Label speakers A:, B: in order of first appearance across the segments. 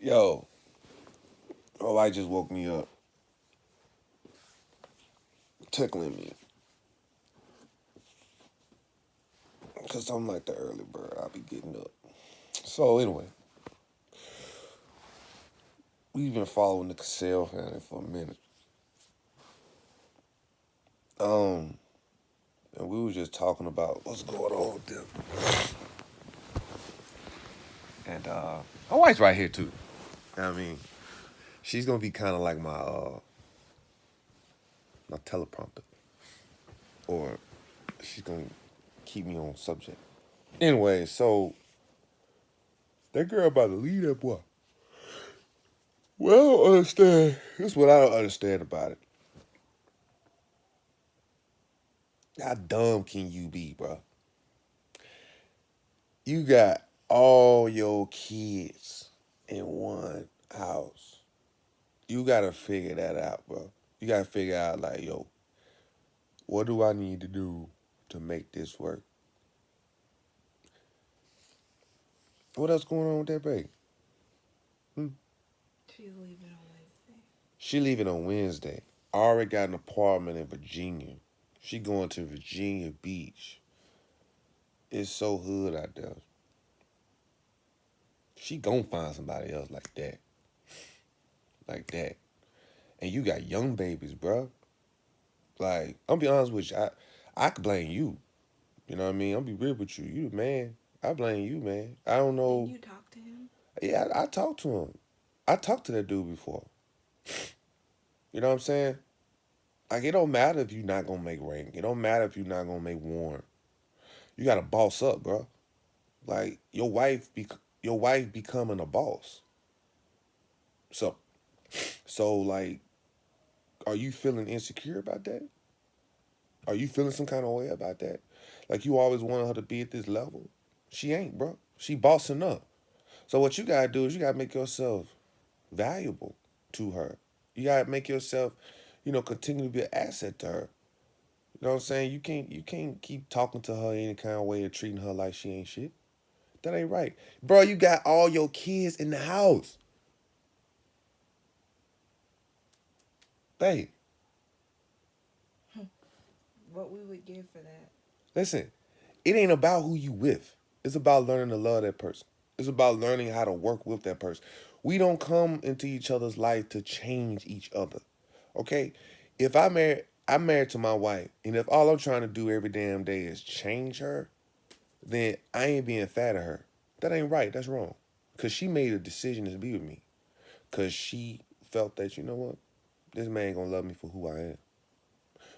A: Yo, my wife just woke me up, tickling me. Because I'm like the early bird. I'll be getting up. So, anyway, we've been following the Cassell family for a minute. Um, and we were just talking about what's going on with them. And my wife's right here, too. I mean, she's going to be kind of like my teleprompter. Or she's going to keep me on subject. Anyway, so that girl about to leave that boy. Well, I don't understand. This is what I don't understand about it. How dumb can you be, bro? You got all your kids in one house. You gotta figure that out, bro. You gotta figure out, like, yo, what do I need to do to make this work? What else going on with that baby?
B: She's leaving on Wednesday.
A: She leaving on Wednesday. I already got an apartment in Virginia. She going to Virginia Beach. It's so hood out there. She gonna find somebody else like that. Like that. And you got young babies, bro. Like, I'll be honest with you. I could blame you. You know what I mean? I'll be real with you. You the man. I blame you, man. I don't
B: Didn't
A: know.
B: you talk to him?
A: Yeah, I talked to him. I talked to that dude before. You know what I'm saying? Like, it don't matter if you're not gonna make rank. It don't matter if you're not gonna make warrant. You gotta boss up, bro. Like, your wife becoming a boss. So like, are you feeling insecure about that? Are you feeling some kind of way about that? Like, you always wanted her to be at this level? She ain't, bro. She bossing up. So what you gotta do is you gotta make yourself valuable to her. You gotta make yourself, continue to be an asset to her. You know what I'm saying? You can't keep talking to her any kind of way and treating her like she ain't shit. That ain't right. Bro, you got all your kids in the house. Babe,
B: What we would give for that?
A: listen, it ain't about who you with. It's about learning to love that person. It's about learning how to work with that person. We don't come into each other's life to change each other. Okay? If I'm married to my wife, and if all I'm trying to do every damn day is change her, then I ain't being fat of her. That ain't right. That's wrong. Cause she made a decision to be with me. Cause she felt that, you know what? This man gonna love me for who I am.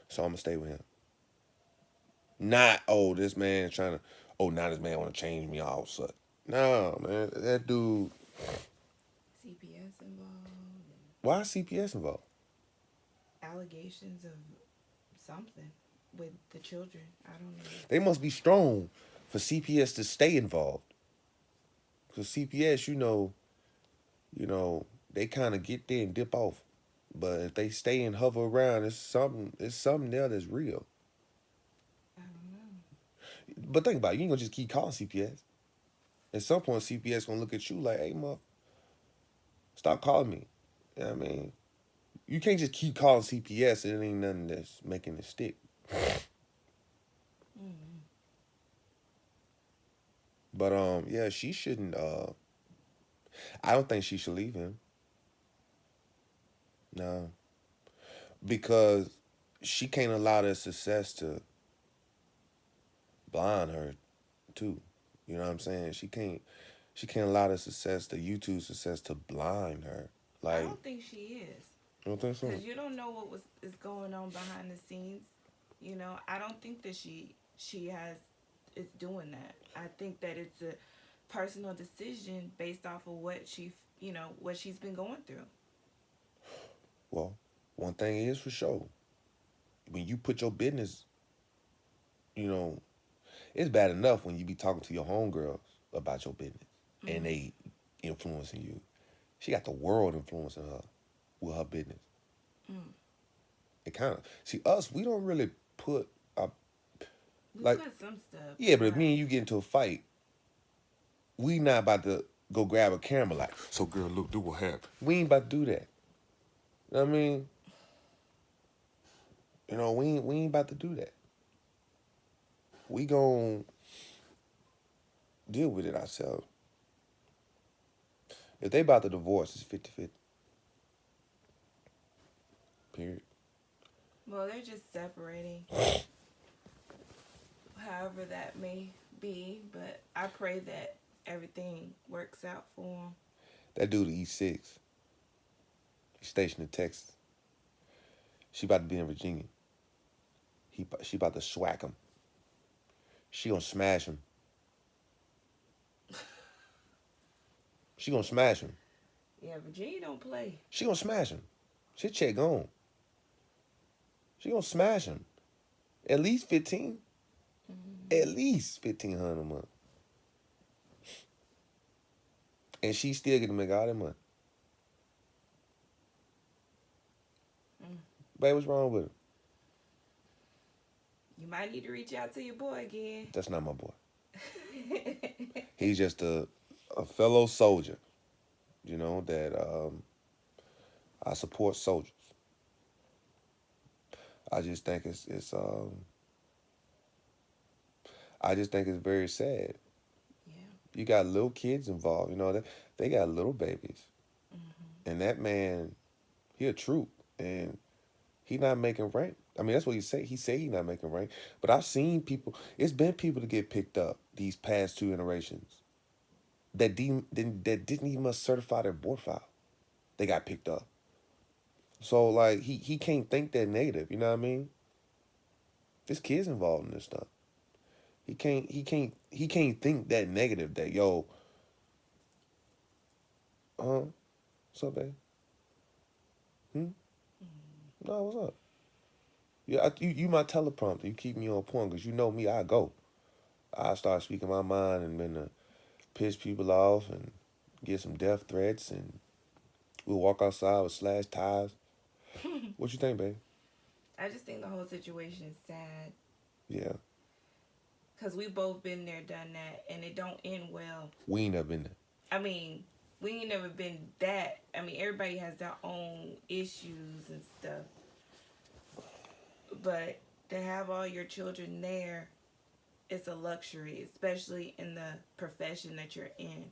A: So I'm gonna stay with him. Not, oh, this man trying to, oh, now this man wanna change me all of a sudden. No, man. That dude,
B: CPS involved and
A: why is CPS involved?
B: allegations of something with the children. I don't know.
A: They must be strong for CPS to stay involved. Cause CPS, they kind of get there and dip off. But if they stay and hover around, it's something there that's real.
B: I don't know.
A: But think about it, you ain't gonna just keep calling CPS. At some point, CPS gonna look at you like, hey, muff, stop calling me. You know what I mean? You can't just keep calling CPS and it ain't nothing that's making it stick.
B: Mm-hmm.
A: But yeah, she shouldn't. I don't think she should leave him. No, because she can't allow their success to blind her too. You know what I'm saying? She can't allow the success, the YouTube success, to blind her.
B: I
A: Like,
B: don't think she is,
A: you don't think so?
B: because you don't know what was is going on behind the scenes. I don't think that she has is doing that. I think that it's a personal decision based off of what what she's been going through.
A: Well, one thing is for sure. When you put your business, you know, it's bad enough when you be talking to your homegirls about your business and
B: Mm-hmm.
A: they influencing you. She got the world influencing her with her business.
B: Mm.
A: It kind of see us. We don't really put
B: We
A: like
B: put some stuff,
A: yeah, but if me and
B: right?
A: you get into a fight, we not about to. go grab a camera like, so girl, look, do what happened. We ain't about to do that. You know what I mean? We ain't about to do that. We gon' deal with it ourselves. If they about to divorce, it's 50-50. Period.
B: Well, they're just separating, however that may be. But I pray that everything works out for them.
A: That dude E6, he's stationed in Texas. She about to be in Virginia. She about to swack him. She gonna smash him. She gonna smash him.
B: Yeah, Virginia don't play.
A: She gonna smash him. She check gone. She gonna smash him. At least 15. At least 1,500 a month. And she still get to make all that money. Babe, what's wrong with her?
B: You might need to reach out to your boy again.
A: That's not my boy. He's just a fellow soldier. That I support soldiers. I just think I just think it's very sad.
B: Yeah.
A: You got little kids involved. They got little babies, and that man, he a troop, and he not making rank. I mean, that's what he say. He say he not making rank. But I've seen people. It's been people to get picked up these past 2 generations that didn't even certify their board file. They got picked up. So like he can't think that negative. You know what I mean? There's kids involved in this stuff. He can't think that negative. That yo, what's up, babe? No, what's up? Yeah, you my teleprompter. You keep me on point because you know me. I go. I start speaking my mind and then piss people off and get some death threats and we'll walk outside with slashed tires. What you think, babe?
B: I just think the whole situation is sad.
A: Yeah.
B: Because we both been there, done that, and it don't end well.
A: We ain't never been there.
B: I mean, we ain't never been that. I mean, everybody has their own issues and stuff. But to have all your children there, it's a luxury, especially in the profession that you're in.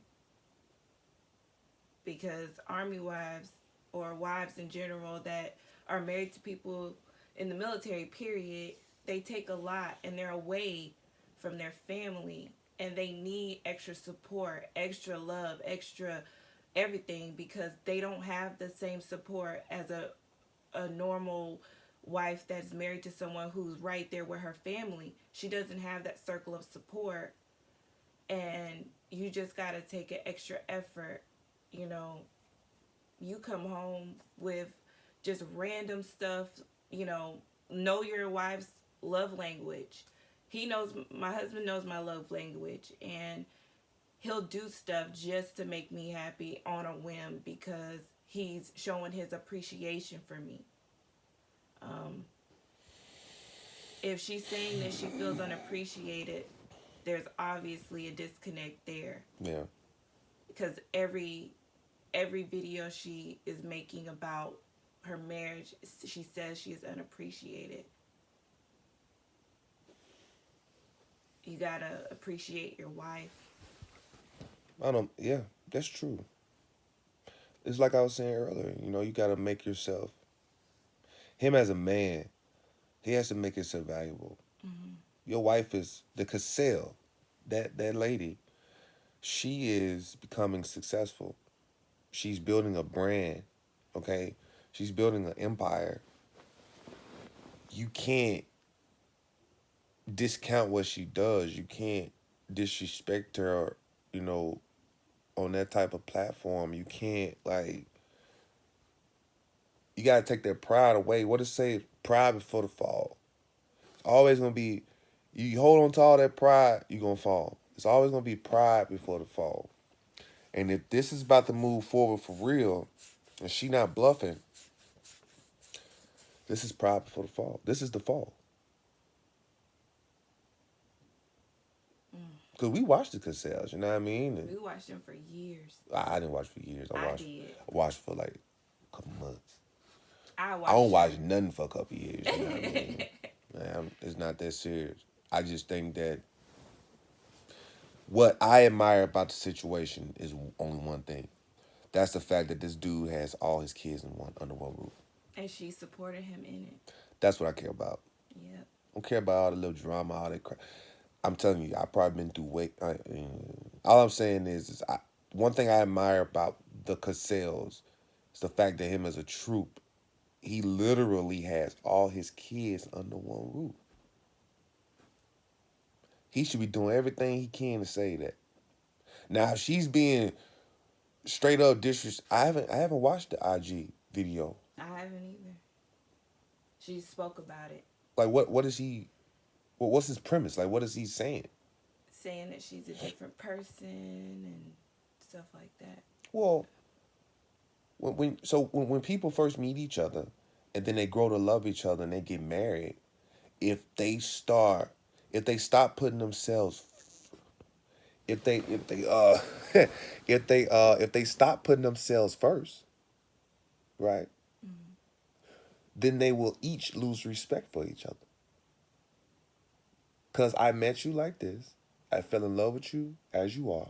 B: Because army wives or wives in general that are married to people in the military, period, they take a lot and they're away from their family and they need extra support, extra love, extra everything because they don't have the same support as a normal wife that's married to someone who's right there with her family. She doesn't have that circle of support, and you just got to take an extra effort. You know, you come home with just random stuff, know your wife's love language. My husband knows my love language, and he'll do stuff just to make me happy on a whim because he's showing his appreciation for me. Um, if she's saying that she feels unappreciated, there's obviously a disconnect there.
A: Yeah.
B: Because every video she is making about her marriage, she says she is unappreciated. You gotta appreciate your wife.
A: Yeah, that's true. It's like I was saying earlier, you gotta make yourself, him as a man, he has to make himself valuable. Your wife is the Cassell, that lady, she is becoming successful. She's building a brand, okay? She's building an empire. You can't discount what she does. You can't disrespect her, you know, on that type of platform. You can't, like, you gotta take that pride away. What does it say? Pride before the fall. It's always gonna be, you hold on to all that pride, you're gonna fall. It's always gonna be pride before the fall. And if this is about to move forward for real, and she not bluffing, this is pride before the fall. This is the fall. Cause we watched the Cassells, you know what I mean? And
B: We watched them for years.
A: I didn't watch for years.
B: I did.
A: I watched for like a couple months.
B: I
A: I don't
B: watched
A: watch
B: them.
A: nothing for a couple years, you know what I mean? Man, it's not that serious. I just think that what I admire about the situation is only one thing. That's the fact that this dude has all his kids in one under one roof.
B: And she supported him in it.
A: That's what I care about.
B: Yep.
A: I don't care about all the little drama, all that crap. I'm telling you, I've probably been through way. All I'm saying is one thing I admire about the Cassells is the fact that him as a troop, he literally has all his kids under one roof. He should be doing everything he can to say that. Now, if she's being straight up disrespect, I haven't watched the IG video.
B: I haven't either. She spoke about it,
A: Like what is he? What's his premise? Like what is he saying?
B: saying that she's a different person and stuff like that.
A: Well, when people first meet each other, and then they grow to love each other and they get married, if they start if they stop putting themselves if they if they stop putting themselves first, right?
B: Mm-hmm.
A: Then they will each lose respect for each other. Cause I met you like this, I fell in love with you as you are,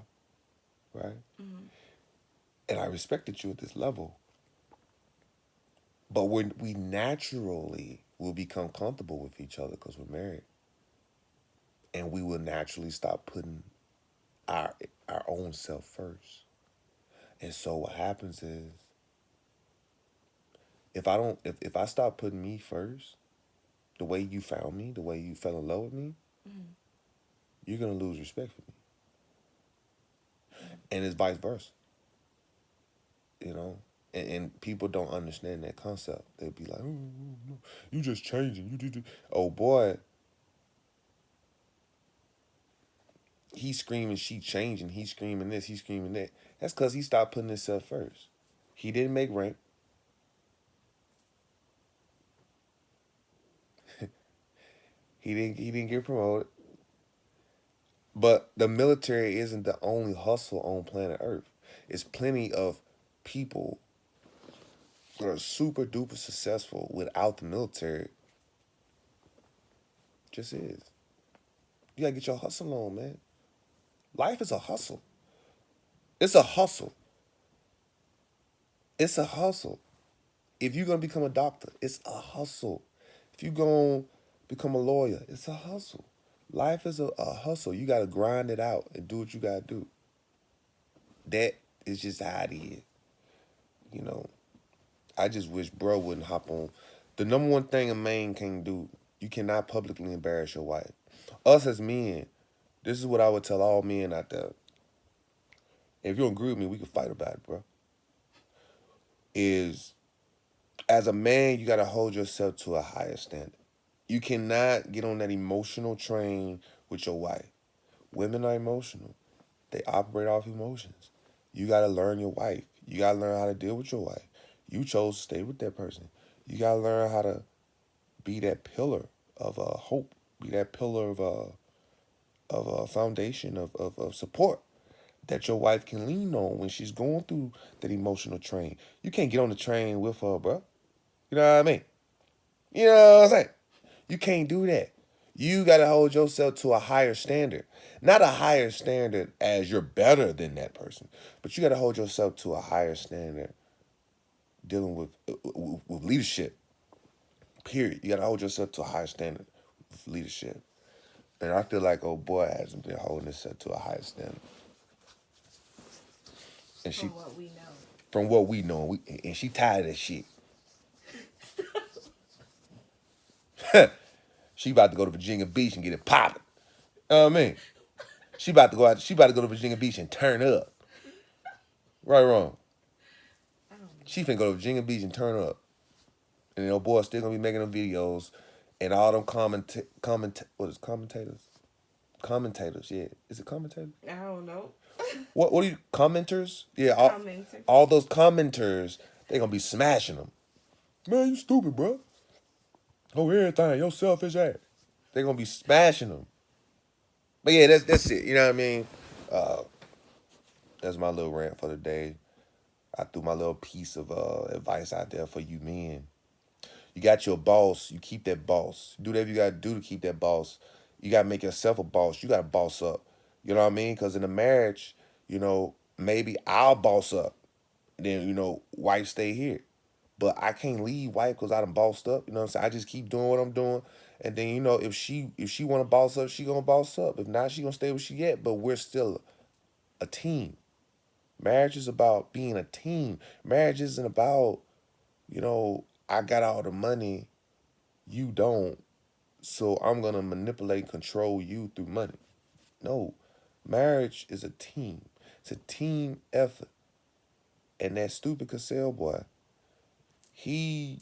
A: right?
B: Mm-hmm.
A: And I respected you at this level. But when we naturally will become comfortable with each other because we're married, and we will naturally stop putting our our own self first. And so what happens is if I stop putting me first, the way you found me, the way you fell in love with me,
B: Mm-hmm.
A: you're gonna lose respect for me. And it's vice versa, you know? And people don't understand that concept. They'll be like, oh, no, you just changing. You do. Oh boy, he's screaming, she changing. He's screaming this, he's screaming that. That's because he stopped putting himself first. He didn't make rank. He didn't get promoted. But the military isn't the only hustle on planet Earth. It's plenty of people that are super duper successful without the military. Just is. You gotta get your hustle on, man. Life is a hustle. It's a hustle. It's a hustle. If you're gonna become a doctor, it's a hustle. If you're gonna become a lawyer, it's a hustle. Life is a hustle. You gotta grind it out and do what you gotta do. That is just how it is. You know, I just wish bro wouldn't hop on. The number one thing a man can do, you cannot publicly embarrass your wife. Us as men, this is what I would tell all men out there. If you don't agree with me, we can fight about it, bro. Is as a man, you gotta hold yourself to a higher standard. You cannot get on that emotional train with your wife. Women are emotional. They operate off emotions. You gotta learn your wife. You gotta learn how to deal with your wife. You chose to stay with that person. You gotta learn how to be that pillar of hope. Be that pillar of a foundation of support that your wife can lean on when she's going through that emotional train. You can't get on the train with her, bro. You know what I mean? You know what I'm saying? You can't do that. You got to hold yourself to a higher standard. Not a higher standard as you're better than that person, but you got to hold yourself to a higher standard dealing with leadership. Period. You got to hold yourself to a higher standard with leadership. And I feel like old boy hasn't been holding himself to a higher standard. And she,
B: From what we know.
A: from what we know, and she tired of that shit. She about to go to Virginia Beach and get it popping. You know what I mean? She about to go out. She about to go to Virginia Beach and turn up. Right, or wrong.
B: I don't
A: She finna go to Virginia Beach and turn up, and your boy still gonna be making them videos, and all them what is commentators? Commentators, yeah. Is it commentators?
B: know. I don't know.
A: What are you commenters? Yeah,
B: Commenter.
A: all those commenters, they gonna be smashing them. Man, you stupid, bro. Oh, everything, your selfish ass. They gonna be smashing them. But yeah, that's it. You know what I mean? Uh, that's my little rant for the day. I threw my little piece of advice out there for you men. You got your boss. You keep that boss. Do whatever you got to do to keep that boss. You got to make yourself a boss. You got to boss up. You know what I mean? Because in a marriage, maybe I'll boss up. Then, wife stay here. But I can't leave wife because I done bossed up. You know what I'm saying? I just keep doing what I'm doing. And then, if she want to boss up, she going to boss up. If not, she going to stay where she at. But we're still a team. Marriage is about being a team. Marriage isn't about, I got all the money, you don't, so I'm gonna manipulate and control you through money. No. Marriage is a team. It's a team effort. And that stupid Cassell boy, he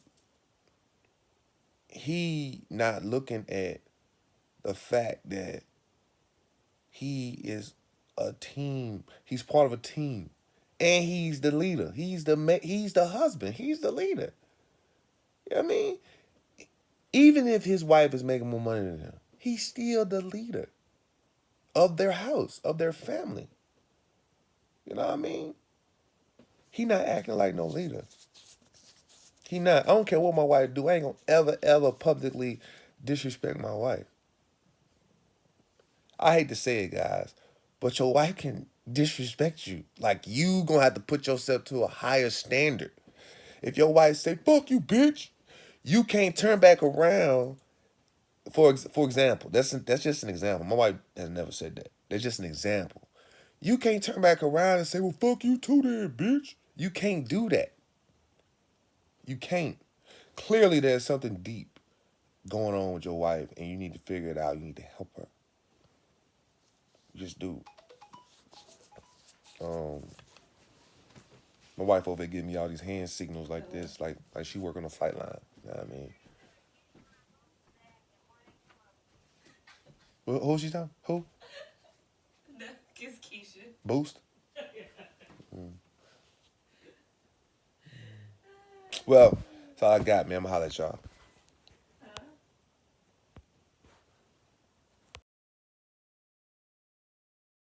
A: he not looking at the fact that he is a team. He's part of a team. And he's the leader. He's the husband. He's the leader. You know what I mean? Even if his wife is making more money than him, he's still the leader of their house, of their family. You know what I mean? He not acting like no leader. He not. I don't care what my wife do. I ain't gonna ever publicly disrespect my wife. I hate to say it, guys, but your wife can disrespect you. Like, you gonna have to put yourself to a higher standard. If your wife say "fuck you, bitch," you can't turn back around. For example, that's just an example. My wife has never said that. That's just an example. You can't turn back around and say, "Well, fuck you too, then, bitch." You can't do that. You can't. Clearly, there's something deep going on with your wife, and you need to figure it out. You need to help her. You just do. Um, my wife over there giving me all these hand signals like this, like she work on a flight line. You know what I mean? Who she talking? Who?
B: No, kiss Keisha.
A: Boost? Mm. Well, that's all I got, man. I'm going to holler at y'all.